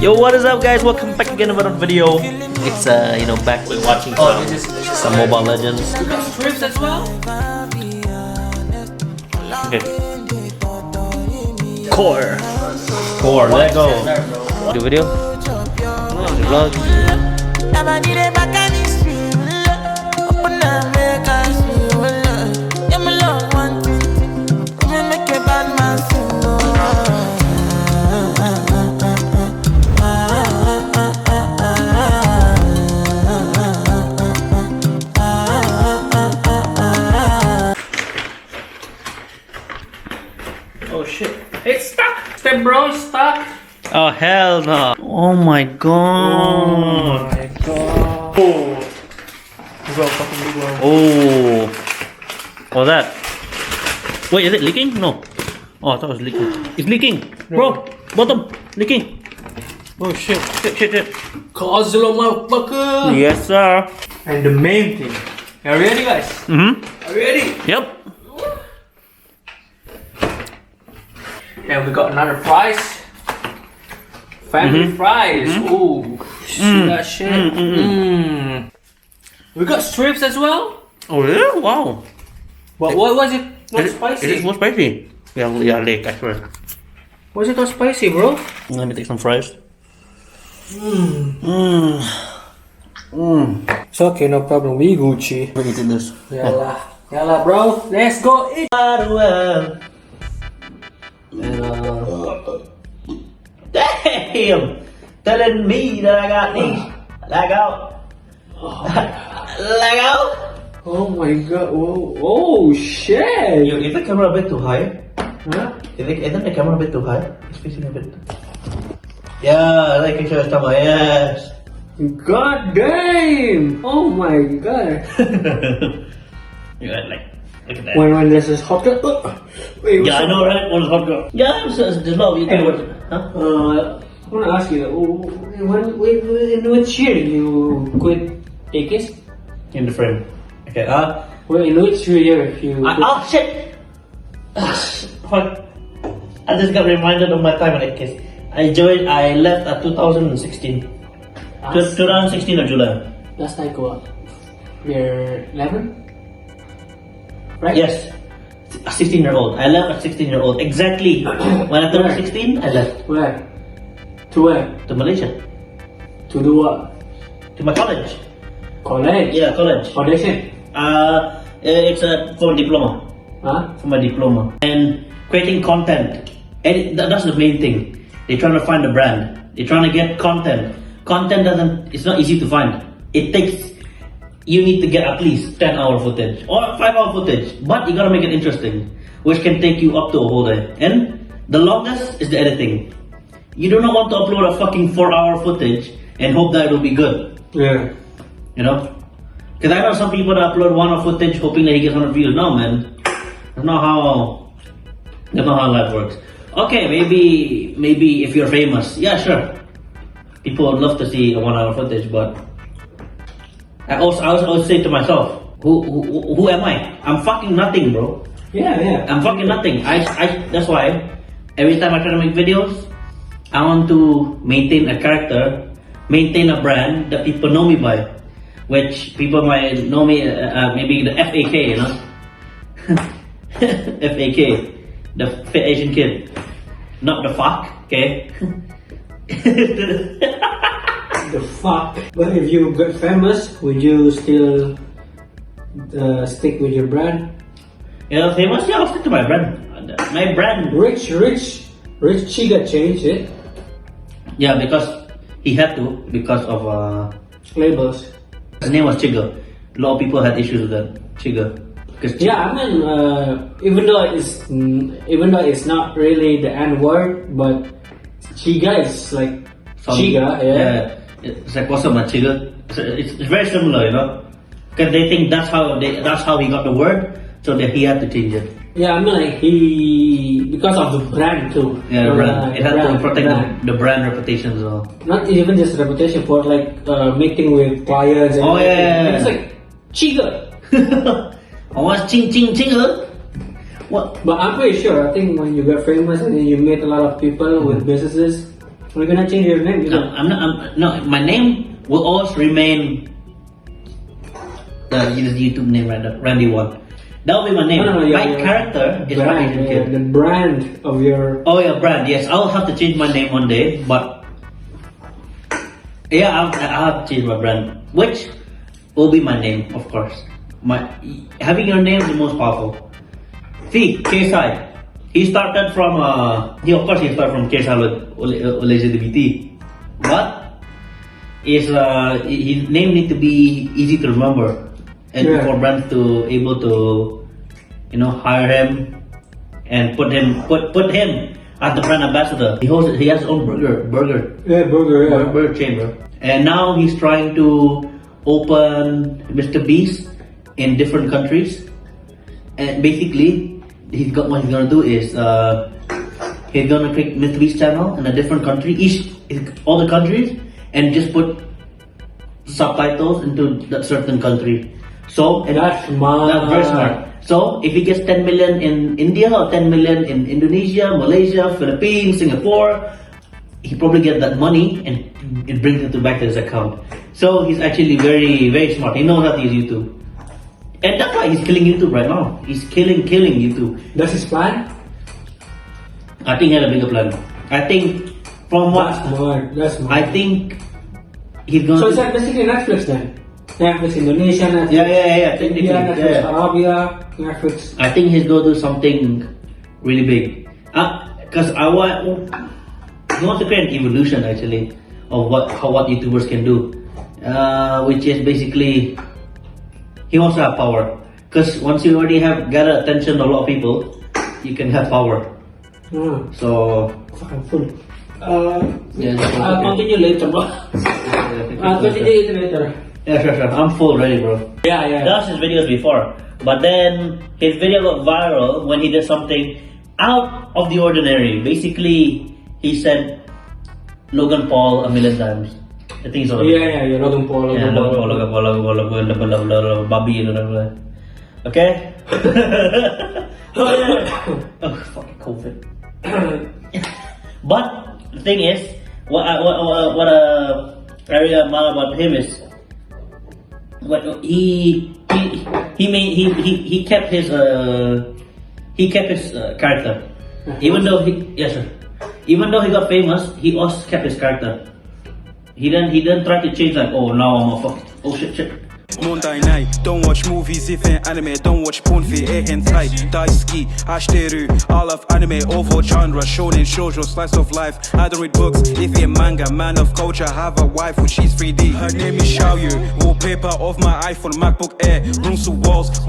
Yo, what is up, guys? Welcome back again to another video. It's back with watching some Mobile Legends. You got strips as well? Okay. Core, let go. Do video. Do vlog. Oh shit. It's stuck! Step bro, it's stuck! Oh hell no! Oh my god! my god. Oh. You got a fucking big one. Oh. What's that? Wait, is it leaking? No. Oh, I thought it was leaking. It's leaking! Bro! Bottom! Leaking! Oh shit. Shit. Coslo motherfucker! Yes, sir. And the main thing. Are you ready, guys? Mm-hmm. Are you ready? Yep. And we got another prize. Family fries. Ooh. See that shit? We got strips as well. Oh yeah? Wow. But what was it? Not spicy. It is more spicy. Yeah, like, I swear. Was it not spicy, bro? Let me take some fries. It's okay, no problem. We Gucci. Let me eat this. Yalla, bro. Let's go eat. Damn! Telling me that I got these. Lag out. Lag out. Oh my god. Whoa. Oh shit. Yo, is the camera a bit too high? Huh? Isn't the camera a bit too high? It's facing a bit. Yeah, I can show your stomach. Yes. God damn. Oh my god. You got like. Look at that. When this is hot girl. Wait, Yeah, I know, right? One is hot girl. Yeah, there's a lot of you can watch it. Huh? I want to ask you, in which year you quit Takis? In the frame. Okay, Well, in which year you quit? oh shit! Fuck. I just got reminded of my time at Takis. I left at 2016. 2016 of July. That's like what? Year 11? Right? Yes. A 16-year-old. I left at 16-year-old. Exactly. When I turned 16, I left. Where? To where? To Malaysia. To do what? To my college. College? Yeah, college. Foundation? It's for diploma. Huh? For my diploma. And creating content. And that's the main thing. They're trying to find a brand. They're trying to get content. Content it's not easy to find. You need to get at least 10-hour footage or 5-hour footage, but you gotta make it interesting, which can take you up to a whole day. And the longest is the editing. You do not want to upload a fucking 4-hour footage and hope that it will be good. Yeah. You know? Because I know some people that upload 1 hour footage hoping that he gets 100 views. No, man. That's not how life works. Okay, maybe if you're famous, yeah, sure. People would love to see a 1-hour footage, but I always say to myself, who am I? I'm fucking nothing, bro. Yeah. I'm fucking nothing. That's why every time I try to make videos, I want to maintain a character, maintain a brand that people know me by, which people might know me, maybe the FAK, you know? FAK, the Fit Asian Kid, not the fuck, okay? The fuck. But if you get famous, would you still stick with your brand? Yeah, famous? Yeah, I'll stick to my brand. My brand. Rich Chiga changed it. Yeah, because he had to, because of Labels. his name was Chiga. A lot of people had issues with that. Chiga. Yeah, I mean, even though it's not really the N word, but Chiga is like Chiga, yeah. It's like, what's up, man, Chiga? It's very similar, you know, because they think that's how he got the word, so that he had to change it. Yeah, I mean, like because of the brand too. Yeah, brand. It had to protect the brand reputation as well. Not even just reputation, for like meeting with clients. And yeah. It's like Chiga. I was ching. What? But I'm pretty sure. I think when you get famous and then you meet a lot of people with businesses, you're gonna change your name. You know? No, my name will always remain the YouTube name, Randy One. That will be my name. My character is brand, Asian Kid. the brand of your. Oh yeah, brand. Yes, I'll have to change my name one day, but yeah, I'll have to change my brand, which will be my name, of course. Having your name is the most powerful. See, KSI. He started from he started from KSI with LGBT, but his name need to be easy to remember. And for brands to able to, hire him and put him as the brand ambassador. He has his own burger chamber. And now he's trying to open Mr. Beast in different countries. And basically, what he's gonna do is he's gonna create Mr. Beast channel in a different country, all the countries, and just put subtitles into that certain country. So that's very smart. So if he gets 10 million in India or 10 million in Indonesia, Malaysia, Philippines, Singapore, he probably get that money and it brings it back to his account. So he's actually very, very smart. He knows how to use YouTube. And that's why he's killing YouTube right now. He's killing YouTube. That's his plan? I think he had a bigger plan. I think from what That's smart. I think he's gonna. So it's like basically Netflix then. Netflix Indonesia, Netflix India, Netflix Arabia, Netflix. I think he's gonna do something really big. Cause he wants to create an evolution actually of what YouTubers can do, which is basically he wants to have power. Cause once you already have gathered attention of a lot of people, you can have power. So fucking full. I'll continue later, bro. I'll continue later. Yeah, sure. I'm full already, bro. Yeah. That's his videos before. But then his video got viral when he did something out of the ordinary. Basically, he said Logan Paul a million times. I think so. Yeah, Logan Paul. Bobby, okay? Oh, fucking COVID. But the thing is, what area about him is, what he kept his character. Even though he got famous, he also kept his character. He didn't try to change like, oh now I'm a fuck, oh shit. Monday night, don't watch movies if in anime, don't watch porn for hentai, daisuki, ashiteru, I love anime over genre, shonen, shoujo, slice of life, I don't read books, if in manga, man of culture, have a wife when she's 3D, her name is Xiaoyu, wallpaper of my iPhone, MacBook Air, rooms to walls.